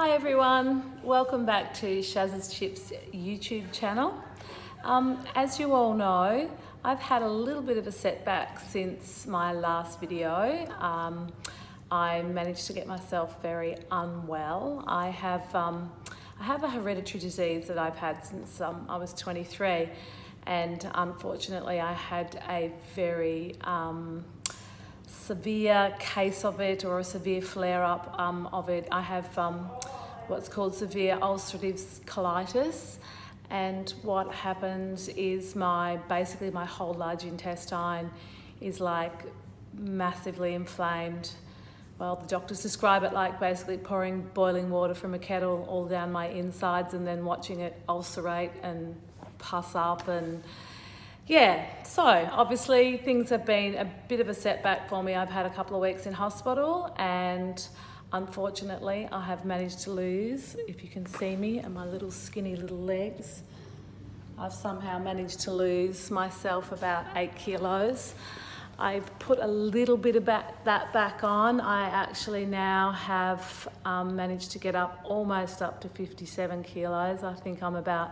Hi everyone, welcome back to Shazza's Chips YouTube channel. As you all know, I've had a little bit of a setback since my last video. I managed to get myself very unwell. I have a hereditary disease that I've had since I was 23, and unfortunately I had a very severe case of it, or a severe flare-up of it. I have what's called severe ulcerative colitis, and what happens is basically my whole large intestine is like massively inflamed. Well, the doctors describe it like basically pouring boiling water from a kettle all down my insides and then watching it ulcerate and pus up. And yeah, so obviously things have been a bit of a setback for me. I've had a couple of weeks in hospital, and unfortunately I have managed to lose, if you can see me and my little skinny little legs, I've somehow managed to lose myself about 8 kilos. I've put a little bit of that back on. I actually now have managed to get almost up to 57 kilos. I think I'm about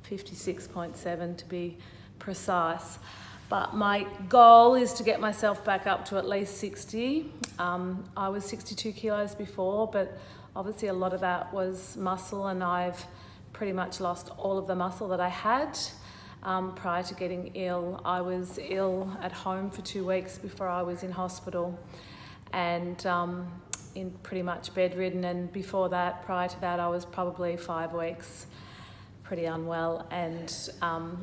56.7 to be precise. But my goal is to get myself back up to at least 60. I was 62 kilos before, but obviously a lot of that was muscle, and I've pretty much lost all of the muscle that I had. Prior to getting ill, I was ill at home for 2 weeks before I was in hospital, and in pretty much bedridden. And before that, prior to that, I was probably 5 weeks pretty unwell and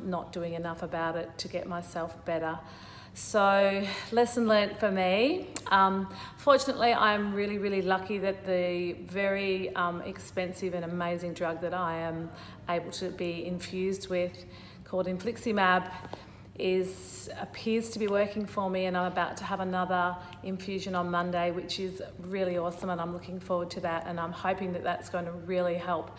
not doing enough about it to get myself better. So lesson learnt for me. Fortunately, I'm really lucky that the very expensive and amazing drug that I am able to be infused with, called infliximab, appears to be working for me, and I'm about to have another infusion on Monday, which is really awesome, and I'm looking forward to that, and I'm hoping that that's going to really help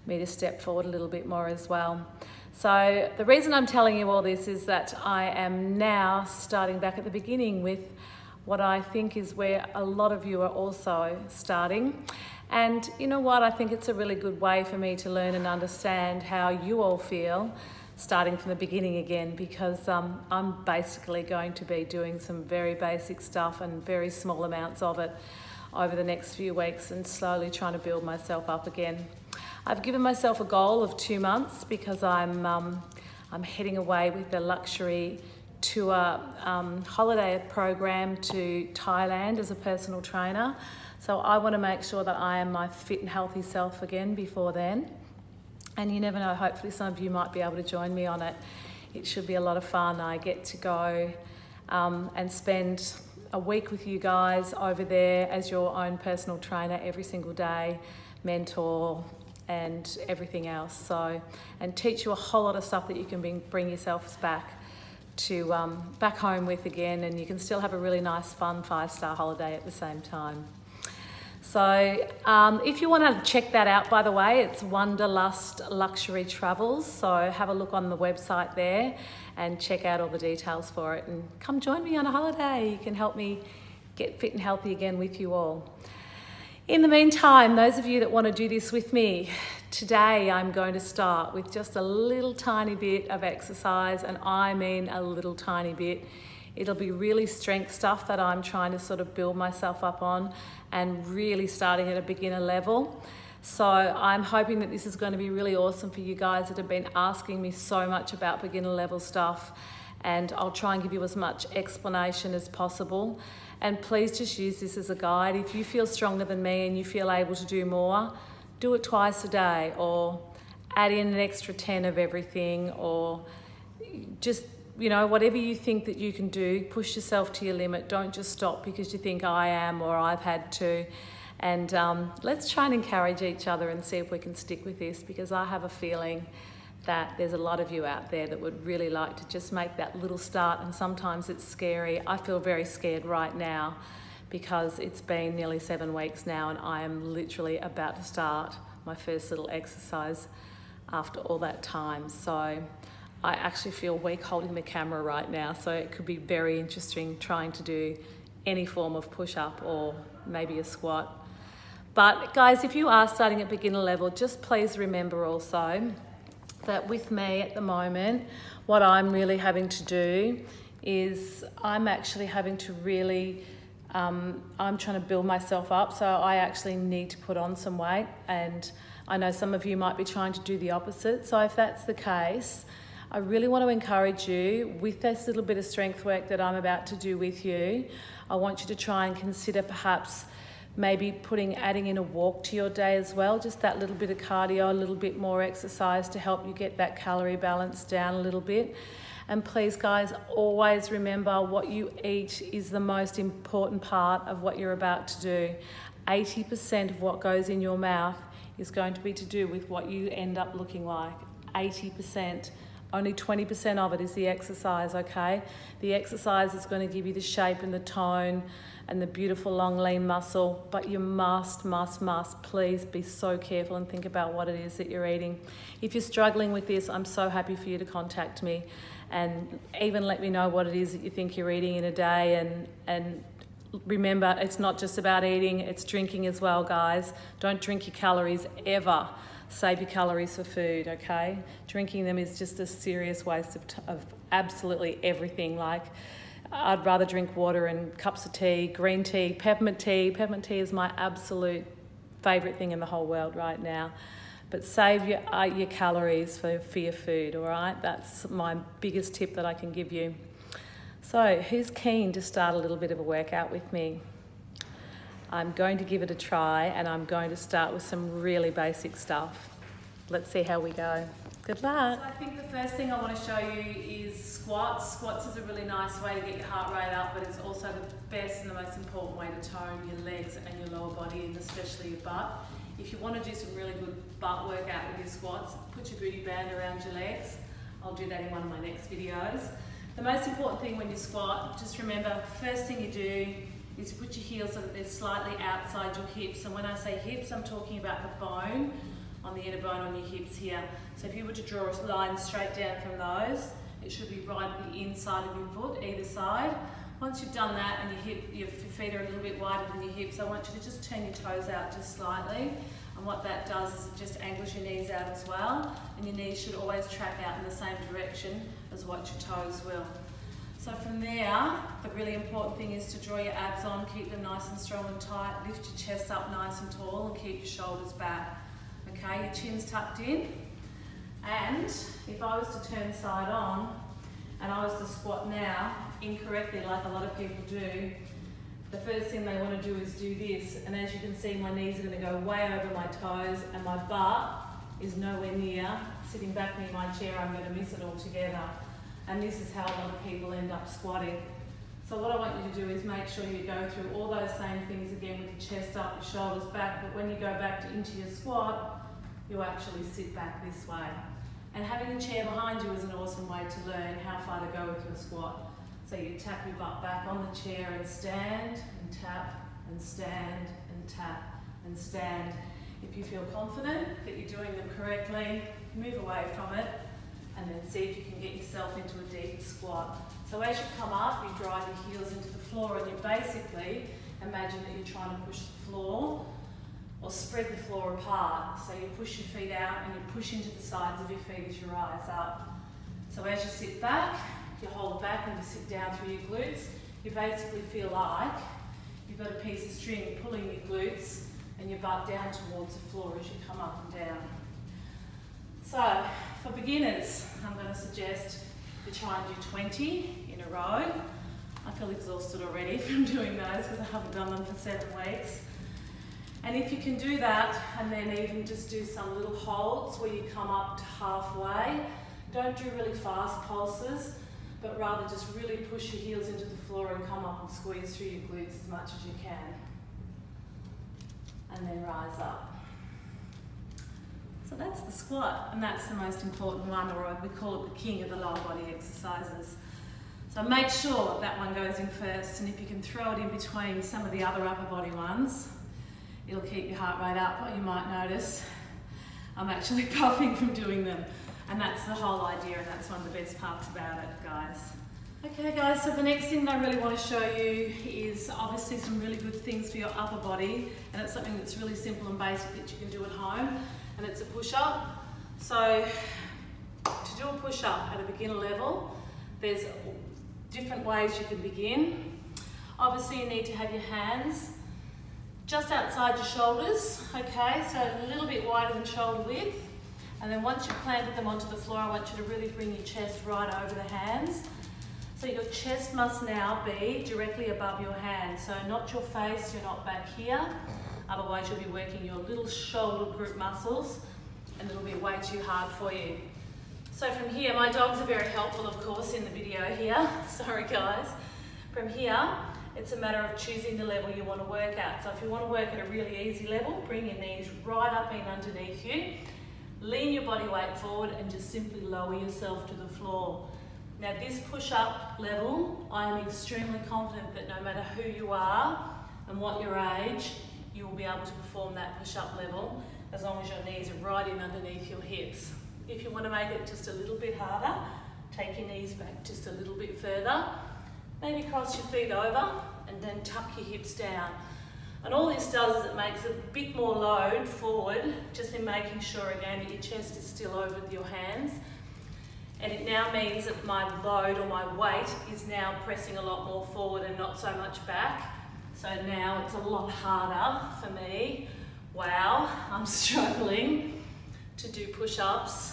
me to step forward a little bit more as well. So the reason I'm telling you all this is that I am now starting back at the beginning with what I think is where a lot of you are also starting. And you know what, I think it's a really good way for me to learn and understand how you all feel starting from the beginning again, because I'm basically going to be doing some very basic stuff and very small amounts of it over the next few weeks, and slowly trying to build myself up again. I've given myself a goal of 2 months because I'm heading away with a luxury tour holiday program to Thailand as a personal trainer. So I want to make sure that I am my fit and healthy self again before then. And you never know, hopefully some of you might be able to join me on it. It should be a lot of fun. I get to go and spend a week with you guys over there as your own personal trainer every single day, mentor and everything else. So, and teach you a whole lot of stuff that you can bring yourselves back home with again, and you can still have a really nice, fun 5-star holiday at the same time. So if you want to check that out, by the way, it's Wanderlust Luxury Travels. So have a look on the website there and check out all the details for it, and come join me on a holiday. You can help me get fit and healthy again with you all. In the meantime, those of you that want to do this with me, today I'm going to start with just a little tiny bit of exercise, and I mean a little tiny bit. It'll be really strength stuff that I'm trying to sort of build myself up on, and really starting at a beginner level. So I'm hoping that this is going to be really awesome for you guys that have been asking me so much about beginner level stuff, and I'll try and give you as much explanation as possible. And please just use this as a guide. If you feel stronger than me and you feel able to do more, do it twice a day, or add in an extra 10 of everything, or just, you know, whatever you think that you can do, push yourself to your limit. Don't just stop because you think I am or I've had to. And let's try and encourage each other and see if we can stick with this, because I have a feeling that there's a lot of you out there that would really like to just make that little start, and sometimes it's scary. I feel very scared right now because it's been nearly 7 weeks now, and I am literally about to start my first little exercise after all that time. So I actually feel weak holding the camera right now, so it could be very interesting trying to do any form of push-up or maybe a squat. But guys, if you are starting at beginner level, just please remember also that with me at the moment, what I'm really having to do is I'm actually having to really, I'm trying to build myself up. So I actually need to put on some weight, and I know some of you might be trying to do the opposite. So if that's the case, I really want to encourage you with this little bit of strength work that I'm about to do with you. I want you to try and consider perhaps maybe adding in a walk to your day as well, just that little bit of cardio, a little bit more exercise to help you get that calorie balance down a little bit. And please guys, always remember what you eat is the most important part of what you're about to do. 80% of what goes in your mouth is going to be to do with what you end up looking like. 80%. Only 20% of it is the exercise, okay? The exercise is going to give you the shape and the tone and the beautiful long lean muscle, but you must please be so careful and think about what it is that you're eating. If you're struggling with this, I'm so happy for you to contact me and even let me know what it is that you think you're eating in a day. And remember, it's not just about eating, it's drinking as well, guys. Don't drink your calories ever. Save your calories for food, okay? Drinking them is just a serious waste of absolutely everything. Like, I'd rather drink water and cups of tea, green tea, peppermint tea. Peppermint tea is my absolute favourite thing in the whole world right now. But save your calories for your food, all right? That's my biggest tip that I can give you. So, who's keen to start a little bit of a workout with me? I'm going to give it a try, and I'm going to start with some really basic stuff. Let's see how we go. Good luck. So I think the first thing I want to show you is squats. Squats is a really nice way to get your heart rate up, but it's also the best and the most important way to tone your legs and your lower body, and especially your butt. If you want to do some really good butt workout with your squats, put your booty band around your legs. I'll do that in one of my next videos. The most important thing when you squat, just remember, first thing you do is you put your heels so that they're slightly outside your hips. And when I say hips, I'm talking about the bone, on the inner bone on your hips here. So if you were to draw a line straight down from those, it should be right at the inside of your foot, either side. Once you've done that and your feet are a little bit wider than your hips, I want you to just turn your toes out just slightly. And what that does is it just angles your knees out as well. And your knees should always track out in the same direction as what your toes will. So from there, the really important thing is to draw your abs on, keep them nice and strong and tight, lift your chest up nice and tall and keep your shoulders back. Okay, your chin's tucked in. And if I was to turn side on and I was to squat now incorrectly like a lot of people do, the first thing they want to do is do this. And as you can see, my knees are going to go way over my toes and my butt is nowhere near. Sitting back near my chair, I'm going to miss it altogether. And this is how a lot of people end up squatting. So what I want you to do is make sure you go through all those same things again with your chest up, your shoulders back, but when you go back into your squat, you actually sit back this way. And having a chair behind you is an awesome way to learn how far to go with your squat. So you tap your butt back on the chair and stand, and tap, and stand, and tap, and stand. If you feel confident that you're doing them correctly, move away from it, and then see if you can get yourself into a deep squat. So as you come up, you drive your heels into the floor, and you basically imagine that you're trying to push the floor or spread the floor apart. So you push your feet out and you push into the sides of your feet as you rise up. So as you sit back, you hold back and you sit down through your glutes. You basically feel like you've got a piece of string pulling your glutes and your butt down towards the floor as you come up and down. So for beginners, I'm going to suggest you try and do 20 in a row. I feel exhausted already from doing those because I haven't done them for 7 weeks. And if you can do that and then even just do some little holds where you come up to halfway, don't do really fast pulses, but rather just really push your heels into the floor and come up and squeeze through your glutes as much as you can. And then rise up. So that's the squat, and that's the most important one, or we call it the king of the lower body exercises. So make sure that one goes in first, and if you can throw it in between some of the other upper body ones, it'll keep your heart rate up. What you might notice, I'm actually puffing from doing them. And that's the whole idea, and that's one of the best parts about it, guys. Okay guys, so the next thing that I really want to show you is obviously some really good things for your upper body, and it's something that's really simple and basic that you can do at home, and it's a push-up. So to do a push-up at a beginner level, there's different ways you can begin. Obviously you need to have your hands just outside your shoulders, okay, so a little bit wider than shoulder width, and then once you've planted them onto the floor, I want you to really bring your chest right over the hands. So your chest must now be directly above your hands, so not your face, you're not back here, otherwise you'll be working your little shoulder group muscles and it'll be way too hard for you. So from here, my dogs are very helpful of course in the video here, sorry guys. From here, it's a matter of choosing the level you want to work at. So if you want to work at a really easy level, bring your knees right up in underneath you, lean your body weight forward and just simply lower yourself to the floor. Now this push-up level, I am extremely confident that no matter who you are and what your age, you will be able to perform that push-up level as long as your knees are right in underneath your hips. If you want to make it just a little bit harder, take your knees back just a little bit further, maybe cross your feet over and then tuck your hips down. And all this does is it makes a bit more load forward, just in making sure again that your chest is still over your hands. And it now means that my load or my weight is now pressing a lot more forward and not so much back. So now it's a lot harder for me. Wow, I'm struggling to do push-ups.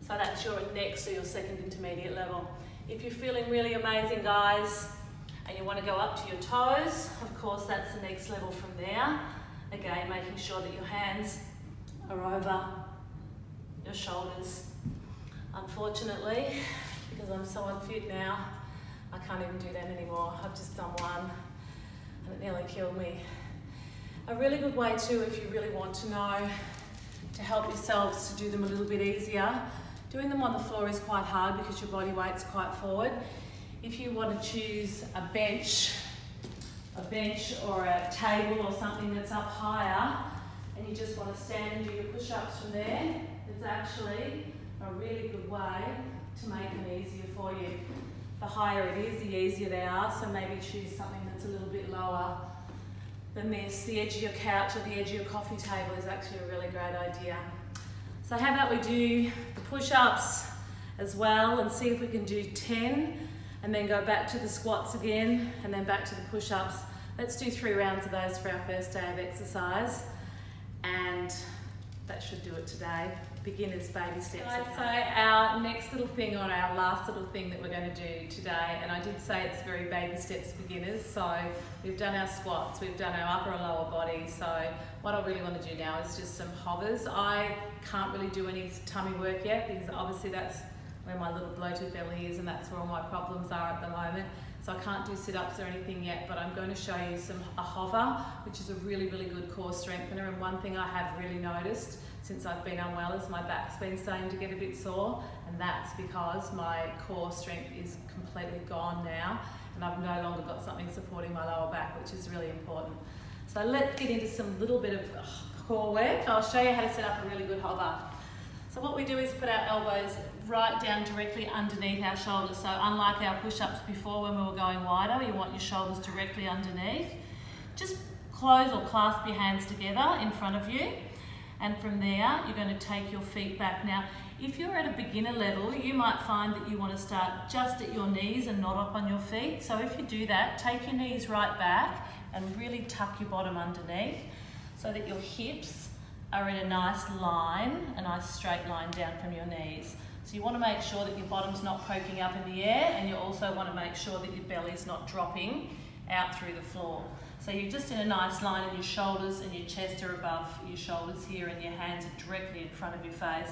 So that's your next or your second intermediate level. If you're feeling really amazing, guys, and you want to go up to your toes, of course that's the next level from there. Again, making sure that your hands are over your shoulders. Unfortunately, because I'm so unfit now, I can't even do that anymore. I've just done one and it nearly killed me. A really good way too, if you really want to know, to help yourselves to do them a little bit easier. Doing them on the floor is quite hard because your body weight's quite forward. If you want to choose a bench or a table or something that's up higher, and you just want to stand and do your push-ups from there, it's actually a really good way to make them easier for you. The higher it is, the easier they are, so maybe choose something that's a little bit lower than this. The edge of your couch or the edge of your coffee table is actually a really great idea. So how about we do the push-ups as well and see if we can do 10 and then go back to the squats again and then back to the push-ups. Let's do 3 rounds of those for our first day of exercise, and that should do it today. Beginners baby steps. I'd say our next little thing, or our last little thing that we're going to do today, and I did say it's very baby steps beginners, so we've done our squats, we've done our upper and lower body, so what I really want to do now is just some hovers. I can't really do any tummy work yet because obviously that's where my little bloated belly is and that's where all my problems are at the moment. So I can't do sit-ups or anything yet, but I'm going to show you a hover, which is a really, really good core strengthener. And one thing I have really noticed since I've been unwell is my back's been starting to get a bit sore, and that's because my core strength is completely gone now, and I've no longer got something supporting my lower back, which is really important. So let's get into some little bit of core work. I'll show you how to set up a really good hover. So what we do is put our elbows right down directly underneath our shoulders. So unlike our push-ups before when we were going wider, you want your shoulders directly underneath. Just close or clasp your hands together in front of you. And from there, you're going to take your feet back. Now, if you're at a beginner level, you might find that you want to start just at your knees and not up on your feet. So if you do that, take your knees right back and really tuck your bottom underneath so that your hips are in a nice line, a nice straight line down from your knees. So you want to make sure that your bottom's not poking up in the air, and you also want to make sure that your belly's not dropping out through the floor. So you're just in a nice line, and your shoulders and your chest are above your shoulders here, and your hands are directly in front of your face.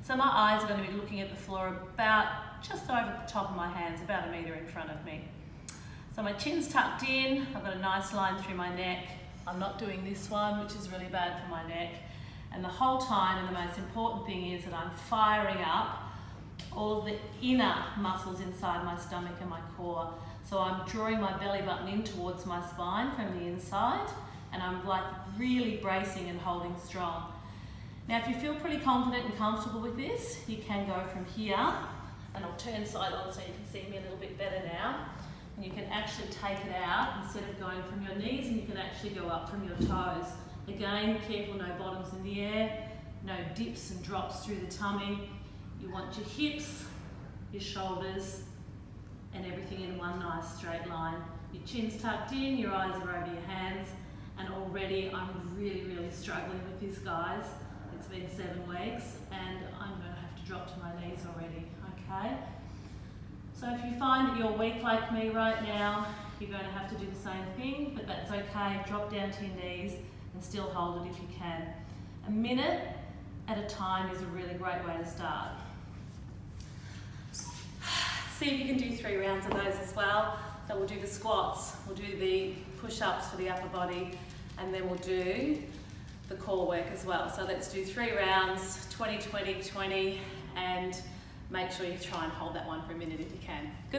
So my eyes are going to be looking at the floor about just over the top of my hands, about 1 metre in front of me. So my chin's tucked in, I've got a nice line through my neck. I'm not doing this one, which is really bad for my neck. And the whole time, and the most important thing is that I'm firing up all of the inner muscles inside my stomach and my core. So I'm drawing my belly button in towards my spine from the inside, and I'm like really bracing and holding strong. Now, if you feel pretty confident and comfortable with this, you can go from here And I'll turn side on so you can see me a little bit better now. And you can actually take it out instead of going from your knees, and you can actually go up from your toes. Again, careful, no bottoms in the air, no dips and drops through the tummy. You want your hips, your shoulders, and everything in one nice straight line. Your chin's tucked in, your eyes are over your hands, and already I'm really struggling with this, guys. It's been 7 weeks, and I'm going to have to drop to my knees already, okay? So if you find that you're weak like me right now, you're going to have to do the same thing, but that's okay. Drop down to your knees and still hold it if you can. A minute at a time is a really great way to start. See if you can do 3 rounds of those as well. So we'll do the squats, we'll do the push-ups for the upper body, and then we'll do the core work as well. So let's do 3 rounds, 20, 20, 20, and make sure you try and hold that one for a minute if you can. Good.